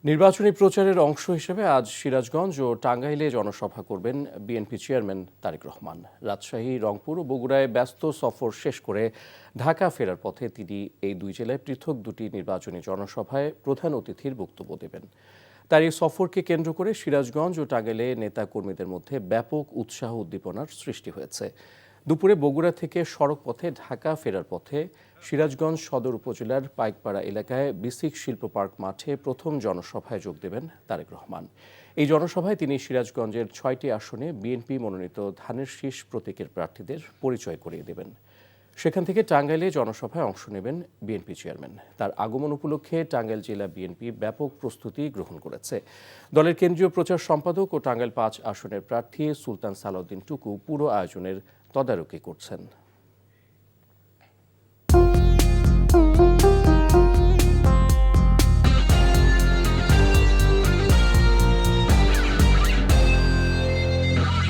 নির্বাচনী প্রচারের অংশ হিসেবে আজ সিরাজগঞ্জ ও টাঙ্গাইলে জনসভা করবেন বিএনপি চেয়ারম্যান তারেক রহমান। রাজশাহী, রংপুর ও বগুড়ায় ব্যস্ত সফর শেষ করে ঢাকা ফেরার পথে তিনি এই দুই জেলায় পৃথক দুটি নির্বাচনী জনসভায় প্রধান অতিথির বক্তব্য দেবেন। তার এই সফরকে কেন্দ্র করে সিরাজগঞ্জ ও টাঙ্গাইলে নেতা কর্মীদের মধ্যে ব্যাপক উৎসাহ উদ্দীপনার সৃষ্টি হয়েছে। দুপুরে বগুড়া থেকে সড়ক পথে ঢাকা ফেরার পথে সিরাজগঞ্জ সদর উপজেলার পাইকপাড়া এলাকায় বিসিক শিল্প পার্ক মাঠে প্রথম জনসভায় যোগ দেবেন তারেক রহমান। এই জনসভায় তিনি সিরাজগঞ্জের ৬টি আসনে বিএনপি মনোনীত ধানের শীষ প্রতীকের প্রার্থীদের পরিচয় করিয়ে দেবেন। সেখান থেকে টাঙ্গাইলে জনসভায় অংশ নেবেন বিএনপি চেয়ারম্যান। তার আগমন উপলক্ষে টাঙ্গাইল জেলা বিএনপি ব্যাপক প্রস্তুতি গ্রহণ করেছে। দলের কেন্দ্রীয় প্রচার সম্পাদক ও টাঙ্গাইল ৫ আসনের প্রার্থী সুলতান সালাউদ্দিন টুকু পুরো আয়োজনের তদারকি করছেন।